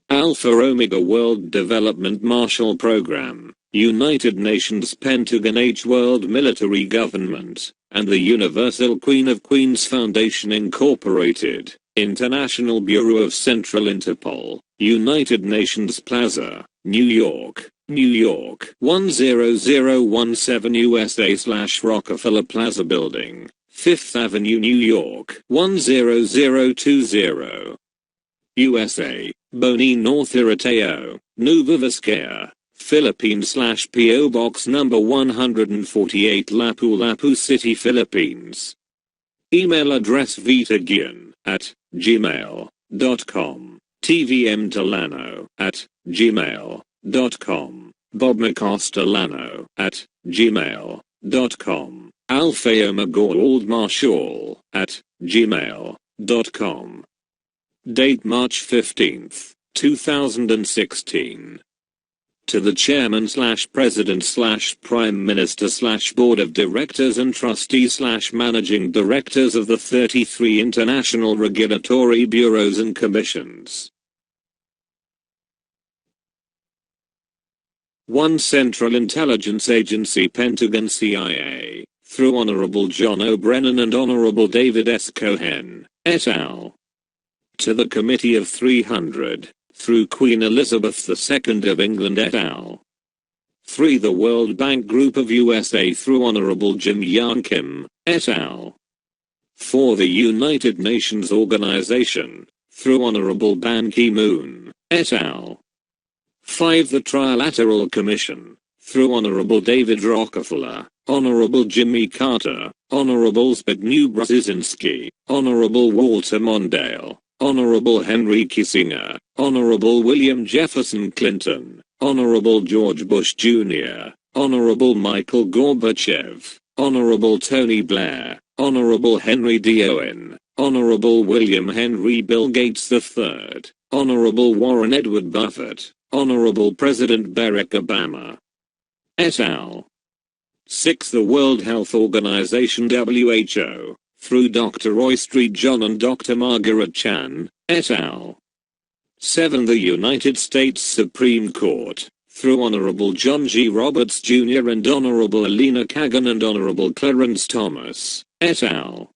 Alpha Omega World Development Marshall Program, United Nations Pentagon H World Military Government, and the Universal Queen of Queens Foundation Incorporated, International Bureau of Central Interpol, United Nations Plaza, New York, New York 10017 USA/Rockefeller Plaza Building, 5th Avenue, New York 10020. USA, Boni North Iriteo, Nueva Vizcaya, Philippines/PO Box number 148 Lapu-Lapu City, Philippines. Email address vitaguion@gmail.com, tvmtalano@gmail.com, bobmacastellano@gmail.com, alphaomagawaldmarshall@gmail.com. Date March 15th, 2016. To the Chairman/President/Prime Minister/Board of Directors and Trustees/Managing Directors of the 33 International Regulatory Bureaus and Commissions. 1 Central Intelligence Agency Pentagon CIA, through Honorable John O. Brennan and Honorable David S. Cohen, et al. To the Committee of 300, through Queen Elizabeth II of England et al. 3 The World Bank Group of USA through Honorable YONG Kim, et al. 4 The United Nations Organization, through Honorable Ban Ki-moon, et al. 5 The Trilateral Commission, through Honorable David Rockefeller, Honorable Jimmy Carter, Honorable ZBIGNIEW BRZEZINSKI, Honorable Walter Mondale, Honorable Henry Kissinger, Honorable William Jefferson Clinton, Honorable George Bush Jr., Honorable Michael Gorbachev, Honorable Tony Blair, Honorable Henry D. Owen, Honorable William Henry Bill Gates III, Honorable Warren Edward Buffett, Honorable President Barack Obama, et al. 6 The World Health Organization WHO, through Dr. Roy Street John and Dr. Margaret Chan, et al. 7 The United States Supreme Court, through Honorable John G. Roberts Jr. and Honorable Alina Kagan and Honorable Clarence Thomas, et al.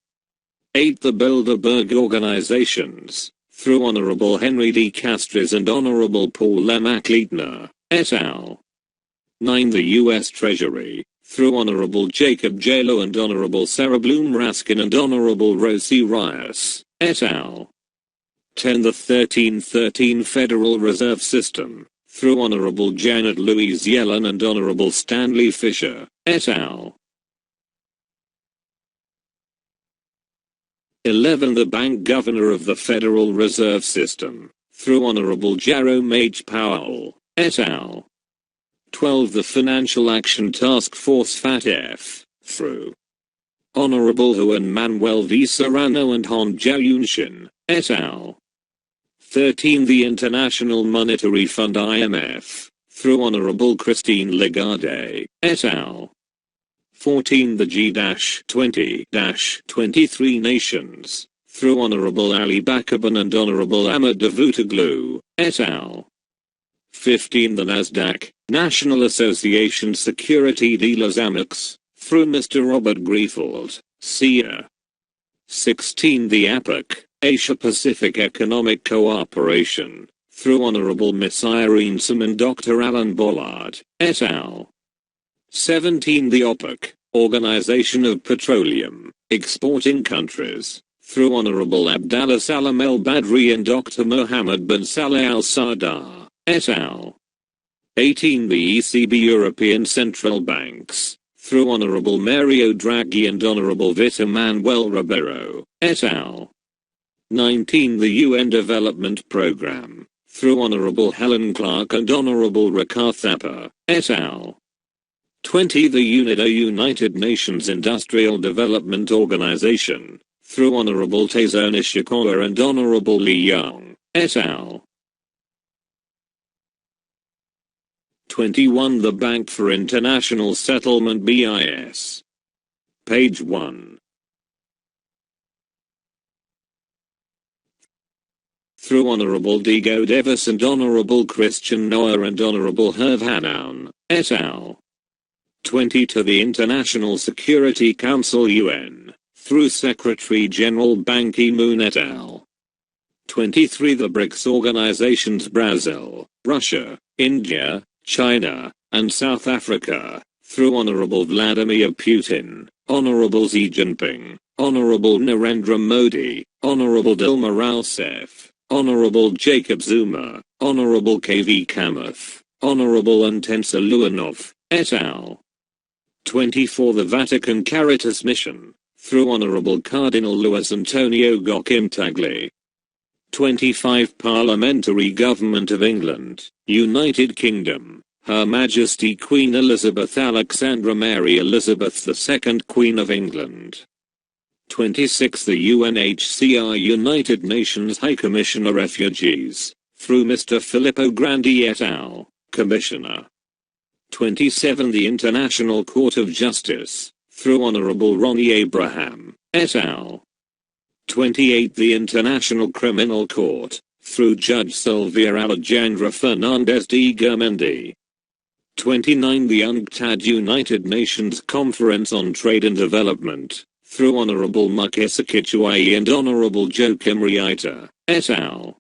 8 The Bilderberg Organizations, through Honorable Henry D. Castries and Honorable Paul M. Leitner, et al. 9 The U.S. Treasury, through Honorable Jacob J. Low and Honorable Sarah Bloom Raskin and Honorable Rosie Rias, et al. 10 The 1313 Federal Reserve System, through Honorable Janet Louise Yellen and Honorable Stanley Fisher, et al. 11 The Bank Governor of the Federal Reserve System, through Honorable Jerome H. Powell, et al. 12 The Financial Action Task Force FATF, through Honorable Juan Manuel V. Serrano and Hon Je-yoon Shin, et al. 13 The International Monetary Fund IMF, through Honorable Christine Lagarde, et al. 14 The G-20-23 Nations, through Honorable Ali Bakaban and Honorable Ahmed Davutoglu, et al. 15 The Nasdaq, National Association Security Dealers Amex, through Mr. Robert Griefeld, SEA. 16 The APEC, Asia Pacific Economic Cooperation, through Honorable Miss Irene Sim and Dr. Alan Bollard, et al. 17 The OPEC, Organization of Petroleum Exporting Countries, through Honorable Abdallah Salam El Badri and Dr. Mohammed bin Saleh Al Sardar, et al. 18 The ECB European Central Banks, through Honorable Mario Draghi and Honorable Vitor Manuel Ribeiro, et al. 19 The UN Development Programme, through Honorable Helen Clark and Honorable Rika Thapa, et al. 20 The UNIDO United Nations Industrial Development Organization, through Honorable Tazo Nishikawa and Honorable Lee Young, et al. 21 The Bank for International Settlement BIS. Page 1. through Honorable Diego Davis and Honorable Christian Noah and Honorable Herve Hanaun, et al. 20 to the International Security Council UN, through Secretary General Ban Ki-moon et al. 23 the BRICS organizations Brazil, Russia, India, China, and South Africa, through Honorable Vladimir Putin, Honorable Xi Jinping, Honorable Narendra Modi, Honorable Dilma Rousseff, Honorable Jacob Zuma, Honorable KV Kamath, Honorable Antensa Luanov, et al. 24 the Vatican Caritas Mission, through Honorable Cardinal Luis Antonio Joachim Tagle. 25 Parliamentary Government of England, United Kingdom, Her Majesty Queen Elizabeth Alexandra Mary Elizabeth II Queen of England. 26 the UNHCR United Nations High Commissioner Refugees, through Mr. Filippo Grandi et al., Commissioner. 27 the International Court of Justice, through Honorable Ronnie Abraham, et al. 28 the International Criminal Court, through Judge Sylvia Alejandra Fernandez de Garmendi. 29 the UNCTAD United Nations Conference on Trade and Development, through Honorable Mukisa Kichwai and Honorable Joachim Rieta, et al.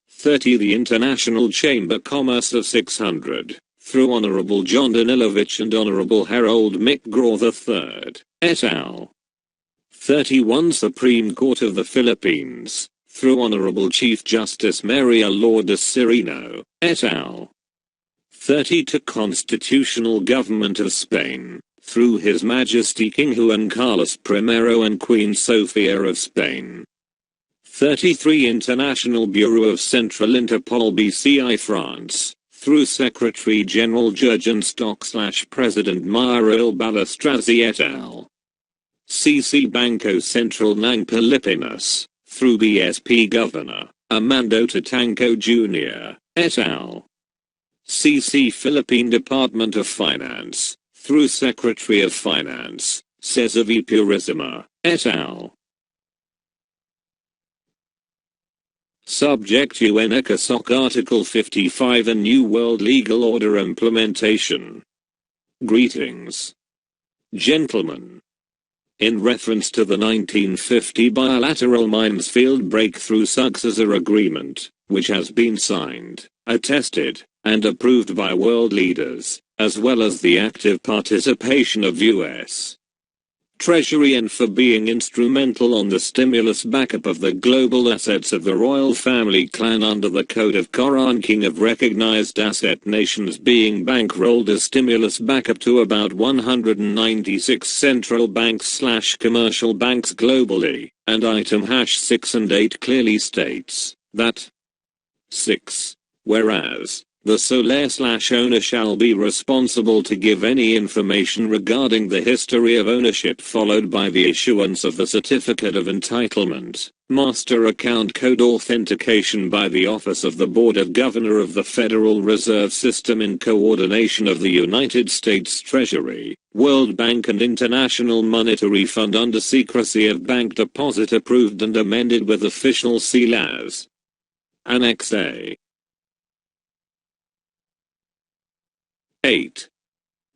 30 the International Chamber Commerce of 600, through Honorable John Danilovich and Honorable Harold McGraw III, et al. 31 Supreme Court of the Philippines, through Honorable Chief Justice Maria Lourdes Cirino, et al. 32 Constitutional Government of Spain, through His Majesty King Juan Carlos I and Queen Sofia of Spain. 33 International Bureau of Central Interpol BCI France, through Secretary General Jurgen Stock/President Mario Balestrazi et al. CC Banco Central ng Pilipinas, through BSP Governor Armando Tatanco Jr., et al. CC Philippine Department of Finance, through Secretary of Finance Cesar V. Purisima, et al. Subject UN ECOSOC Article 55 and New World Legal Order Implementation. Greetings, gentlemen. In reference to the 1950 bilateral Minesfield Breakthrough Successor Agreement, which has been signed, attested, and approved by world leaders, as well as the active participation of U.S. Treasury and for being instrumental on the stimulus backup of the global assets of the royal family clan under the Code of Co-ranking of recognized asset nations being bankrolled as stimulus backup to about 196 central banks/commercial banks globally, and item #6 and 8 clearly states that 6. Whereas, the sole/owner shall be responsible to give any information regarding the history of ownership followed by the issuance of the Certificate of Entitlement, Master Account Code authentication by the Office of the Board of Governor of the Federal Reserve System in coordination of the United States Treasury, World Bank and International Monetary Fund under secrecy of bank deposit approved and amended with official seal as Annex A. 8.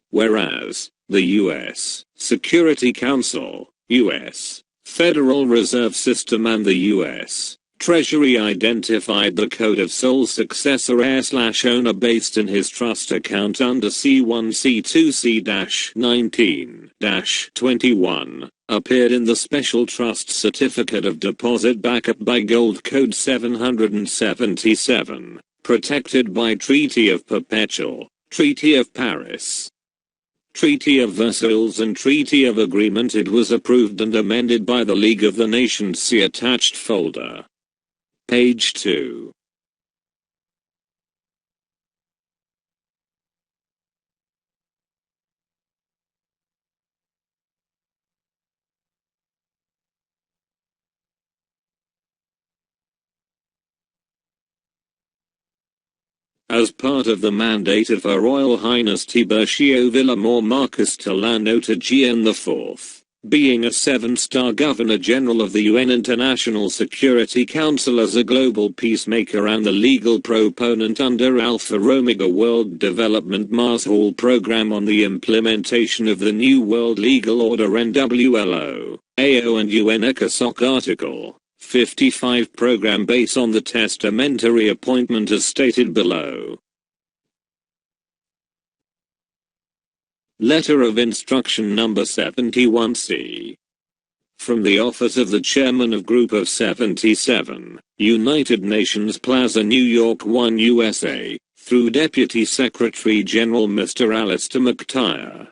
Whereas, the U.S. Security Council, U.S. Federal Reserve System and the U.S. Treasury identified the code of sole successor heir/owner based in his trust account under C1 C2 C-19-21, appeared in the Special Trust Certificate of Deposit backup by Gold Code 777, protected by Treaty of Perpetual, Treaty of Paris, Treaty of Versailles and Treaty of Agreement. It was approved and amended by the League of the Nations. See attached folder. Page 2. As part of the mandate of Her Royal Highness Tiburcio Villamor Marquis Tilano to je-yoon IV, being a 7-star Governor General of the UN International Security Council as a global peacemaker and the legal proponent under Alpha Omega World Development Marshall Program on the implementation of the New World Legal Order NWLO, AO and UN ECOSOC Article 55 program based on the testamentary appointment as stated below. Letter of Instruction Number 71C. From the Office of the Chairman of Group of 77, United Nations Plaza, New York 1, USA, through Deputy Secretary General Mr. Alistair McTire.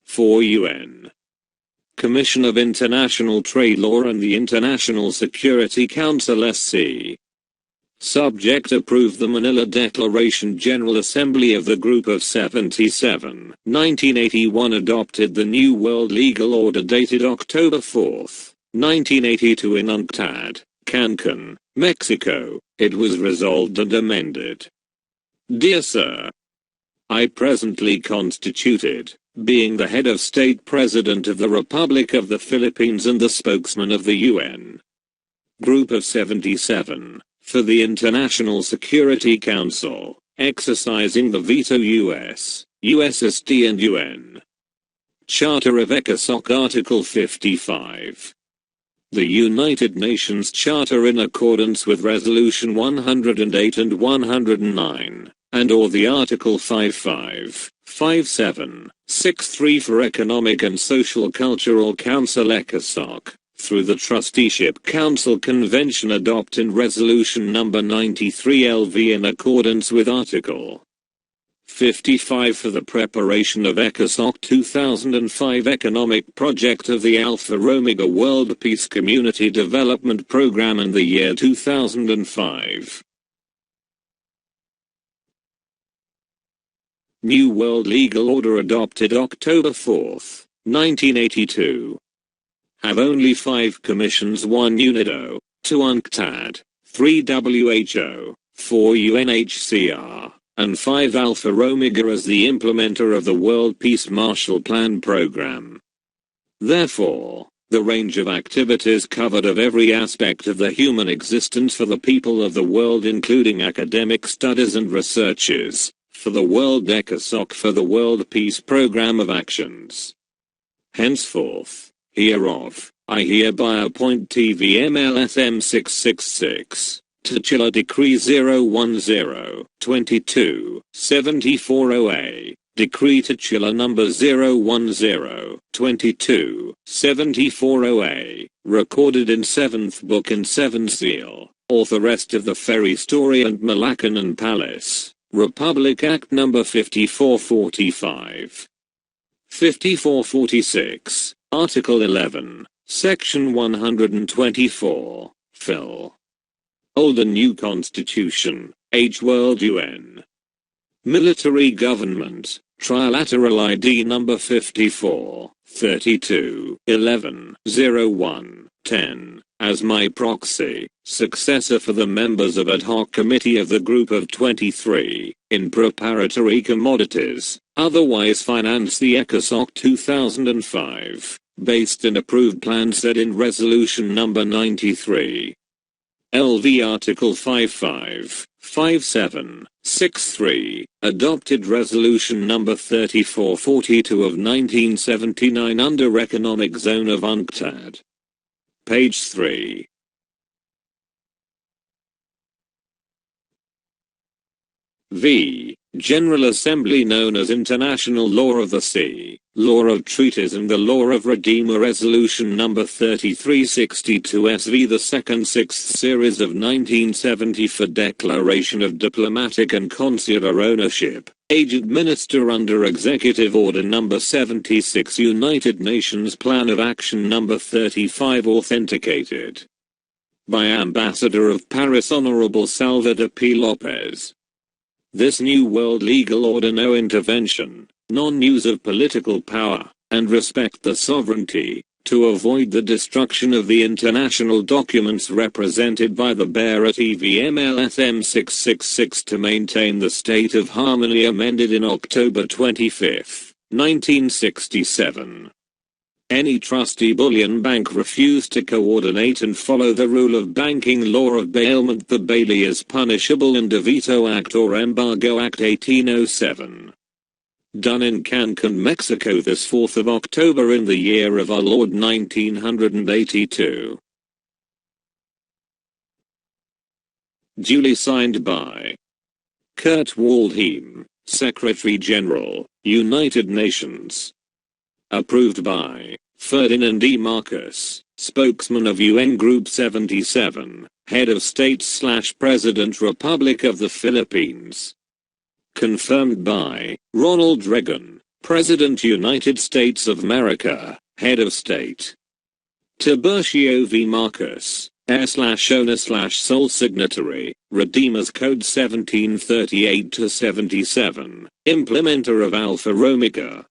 For UN. Commission of International Trade Law and the International Security Council SC. Subject approve the Manila Declaration. General Assembly of the Group of 77, 1981 adopted the New World Legal Order dated October 4, 1982 in UNCTAD, Cancun, Mexico. It was resolved and amended. Dear Sir, I presently constituted, being the head of state president of the Republic of the Philippines and the spokesman of the UN Group of 77, for the International Security Council, exercising the veto U.S., U.S.A. and UN Charter of ECOSOC Article 55. The United Nations Charter in accordance with Resolution 108 and 109, and or the Article 55, 57, 63 for Economic and Social Cultural Council ECOSOC, through the Trusteeship Council Convention adopting Resolution Number 93 LV in accordance with Article 55 for the preparation of ECOSOC 2005 Economic Project of the Alpha Omega World Peace Community Development Program in the year 2005. New World Legal Order adopted October 4, 1982. Have only 5 commissions: 1 UNIDO, 2 UNCTAD, 3 WHO, 4 UNHCR, and 5 Alpha Omega as the implementer of the World Peace Marshall Plan program. Therefore, the range of activities covered of every aspect of the human existence for the people of the world, including academic studies and researches, for the World ECOSOC, for the World Peace Program of Actions. Henceforth, hereof, I hereby appoint TVMLSM 666, to CHUA Decree 010-22-74OA, Decree to CHUA Number 010-22-74OA, recorded in 7th Book and 7th Seal, Author Rest of the Ferry Story and Malaccanon Palace, Republic Act Number 5445. 5446. Article 11, Section 124, Phil. Old and New Constitution, H. World UN. Military Government, Trilateral ID Number 54, 32, 11, 01, 10, as my proxy, successor for the members of Ad Hoc Committee of the Group of 23, in preparatory commodities, otherwise finance the ECOSOC 2005, based and approved plan set in Resolution Number 93. LV Article 55, 57, 63, adopted Resolution Number 3442 of 1979 under Economic Zone of UNCTAD. Page 3. V. General Assembly known as International Law of the Sea, Law of Treaties and the Law of Redeemer Resolution Number 3362 SV the second 6th series of 1970 for Declaration of Diplomatic and Consular Ownership, Agent Minister under Executive Order Number 76 United Nations Plan of Action Number 35 authenticated by Ambassador of Paris Honorable Salvador P. Lopez. This new world legal order no intervention, non-use of political power, and respect the sovereignty, to avoid the destruction of the international documents represented by the BLAIR at EVMLSM 666 to maintain the state of harmony amended in October 25, 1967. Any trustee bullion bank refused to coordinate and follow the rule of banking law of bailment, the bailee is punishable under Veto Act or Embargo Act 1807. Done in Cancun, Mexico this 4th of October in the year of our Lord 1982. Duly signed by Kurt Waldheim, Secretary General, United Nations. Approved by Ferdinand E. Marcos, spokesman of UN Group 77, Head of State/President Republic of the Philippines. Confirmed by Ronald Reagan, President United States of America, Head of State. Tiburcio V. Marcos, Heir/Owner/Sole Signatory, Redeemers Code 1738-77, Implementer of Alpha Omega.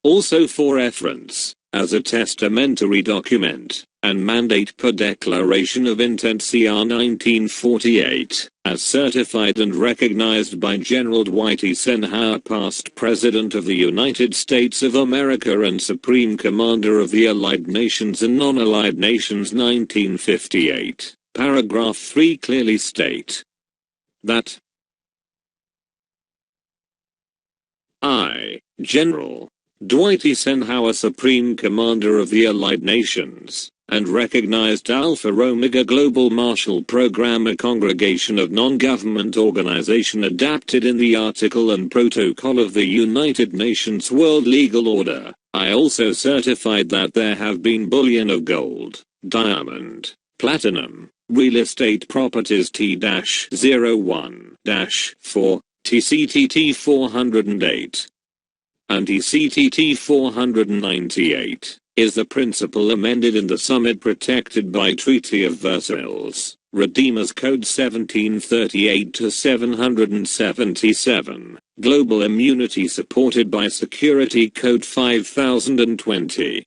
Also for reference, as a testamentary document, and mandate per Declaration of Intent CR 1948, as certified and recognized by General Dwight Eisenhower, past President of the United States of America and Supreme Commander of the Allied Nations and Non-Allied Nations 1958, paragraph 3 clearly state that I, General Dwight Eisenhower, Supreme Commander of the Allied Nations, and recognized Alpha Omega Global Marshall Program, a congregation of non-government organization adapted in the Article and Protocol of the United Nations World Legal Order. I also certified that there have been bullion of gold, diamond, platinum, real estate properties T-01-4, TCTT 408. And TCTT 498, is the principle amended in the summit protected by Treaty of Versailles, Redeemers Code 1738-777, Global Immunity supported by Security Code 5020.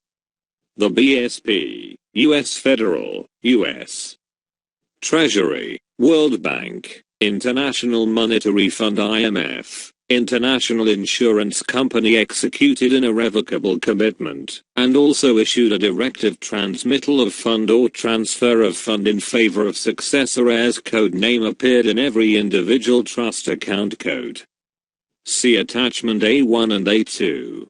The BSP, U.S. Federal, U.S. Treasury, World Bank, International Monetary Fund IMF, International Insurance Company executed an irrevocable commitment, and also issued a directive transmittal of fund or transfer of fund in favor of successor heirs. Code name appeared in every individual trust account code. See attachment A1 and A2.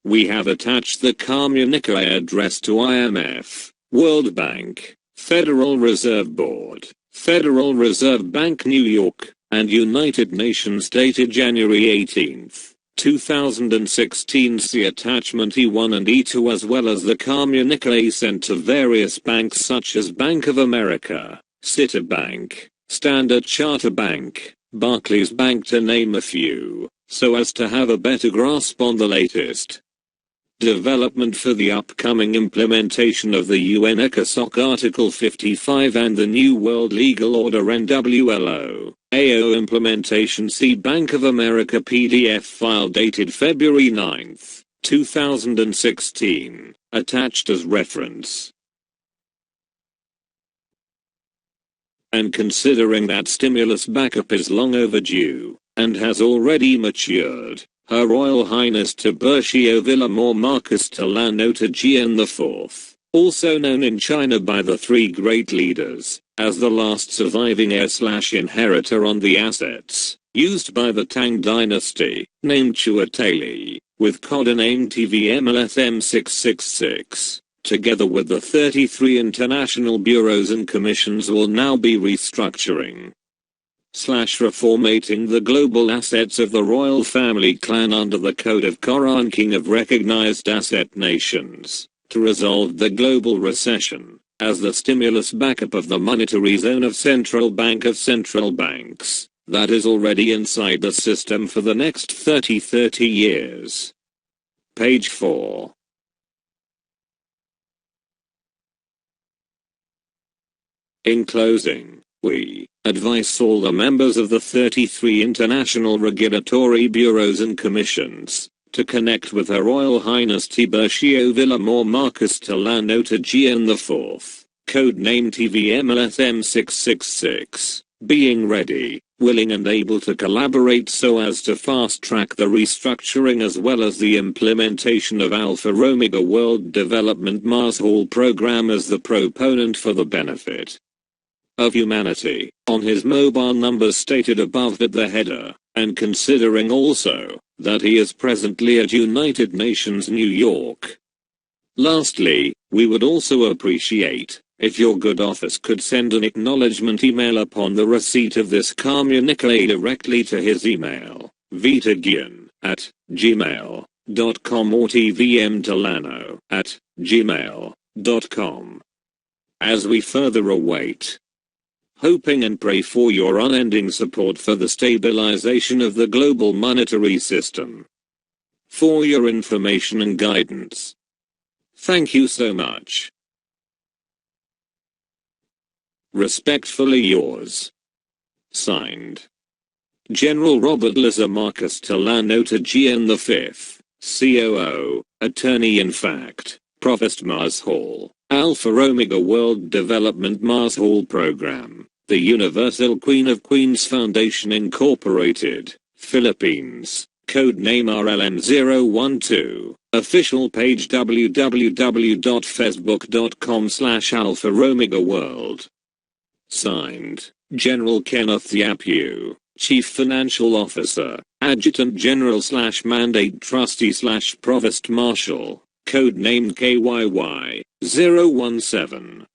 We have attached the communique addressed to IMF, World Bank, Federal Reserve Board, Federal Reserve Bank New York, and United Nations dated January 18, 2016. See attachment E1 and E2 as well as the communique sent to various banks such as Bank of America, Citibank, Standard Chartered Bank, Barclays Bank to name a few, so as to have a better grasp on the latest development for the upcoming implementation of the UN ECOSOC Article 55 and the New World Legal Order NWLO. AO implementation. See Bank of America PDF file dated February 9, 2016, attached as reference. And considering that stimulus backup is long overdue, and has already matured, Her Royal Highness Tiburcio Villamor Marcos Tilano to Je-yoon IV, also known in China by the three great leaders, as the last surviving heir/inheritor on the assets, used by the Tang dynasty, named CHUA, with codename TVMLSM 666, together with the 33 international bureaus and commissions, will now be restructuring reformating the global assets of the royal family clan under the Code of COHEN of recognized asset nations, to resolve the global recession, as the stimulus backup of the monetary zone of central bank of central banks, that is already inside the system for the next 30 years. Page 4. In closing, we advise all the members of the 33 international regulatory bureaus and commissions to connect with Her Royal Highness Tiburcio Villamor Marcos Tilano to Je-yoon IV, codename TVMLSM 666, being ready, willing and able to collaborate so as to fast-track the restructuring as well as the implementation of Alpha Omega World Development Mars Hall Program as the proponent for the benefit of humanity, on his mobile number stated above at the header, and considering also that he is presently at United Nations New York. Lastly, we would also appreciate if your good office could send an acknowledgement email upon the receipt of this communique directly to his email, vitagian@gmail.com or tvmtalano@gmail.com. As we further await, hoping and pray for your unending support for the stabilization of the global monetary system. For your information and guidance. Thank you so much. Respectfully yours. Signed. General Robert Lazar Marcus Tilano to GN V, COO, Attorney in Fact, Provost Mars Hall, Alpha Omega World Development Mars Hall Program, the Universal Queen of Queens Foundation Incorporated, Philippines, codename RLM012, official page www.facebook.com/Alpha Omega World. Signed, General Kenneth Yapu, Chief Financial Officer, Adjutant General/Mandate Trustee/Provost Marshal, codenamed KYY017.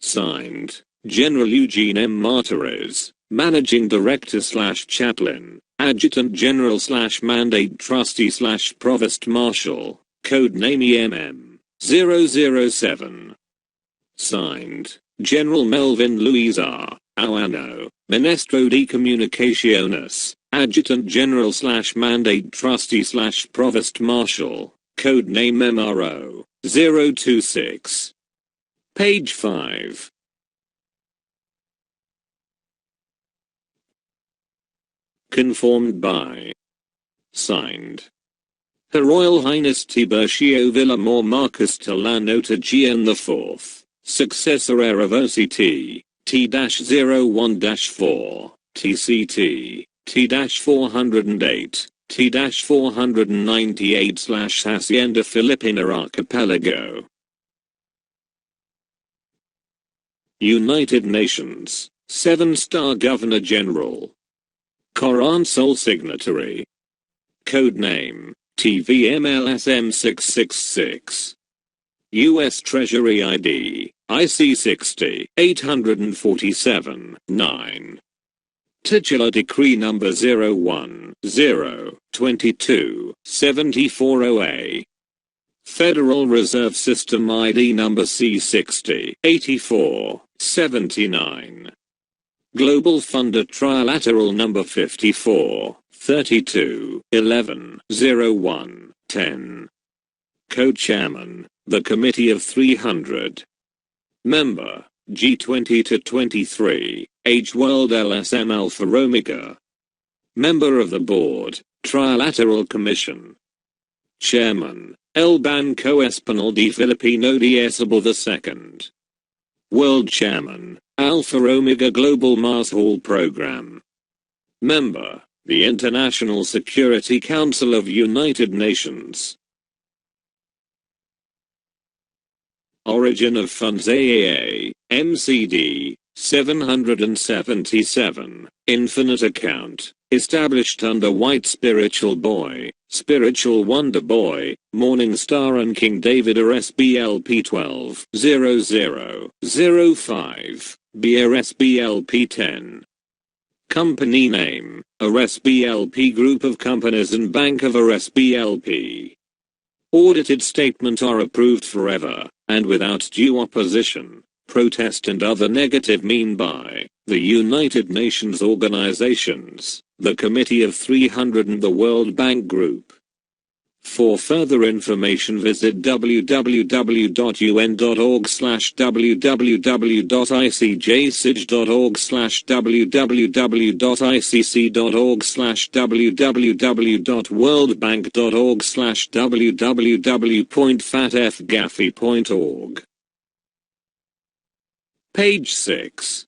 Signed, General Eugene M. Martires, Managing Director/Chaplain, Adjutant General/Mandate Trustee/Provost Marshal, codename EMM007. Signed, General Melvin Luis R. Awano, Ministro de Comunicaciones, Adjutant General/Mandate Trustee/Provost Marshal, codename MRO026. Page 5. Conformed by. Signed, Her Royal Highness Tiburcio Villamor Marcus Tilano to GN IV, Successor Heir of OCT, T-01-4, TCT, T-408, T-498/Hacienda Filipina Archipelago. United Nations, 7-star Governor General. Coran Sole Signatory. Codename, TVMLSM666. U.S. Treasury ID, IC60, 847-9. Titular Decree Number 010-22-74OA. Federal Reserve System ID Number C60, 84-79. Global Funder Trilateral Number 54-32-11-01-10. Co-Chairman, the Committee of 300. Member, G20 to 23, H World LSM Alpha Omega. Member of the Board, Trilateral Commission. Chairman, El Banco Espanol de Filipino de Esabel II. World Chairman, Alpha Omega Global Mars Hall Program. Member, the International Security Council of United Nations. Origin of Funds AAA, MCD, 777, Infinite Account, established under White Spiritual Boy, Spiritual Wonder Boy, Morning Star and King David RSBLP 12-00-05, BRSBLP 10. Company name, RSBLP Group of Companies and Bank of RSBLP. Audited statement are approved forever, and without due opposition, protest and other negative mean by the United Nations organizations, the Committee of 300 and the World Bank Group. For further information visit www.icjsij.org/www.icc.org/www.worldbank.org/www.fatfgaffy.org. Page 6.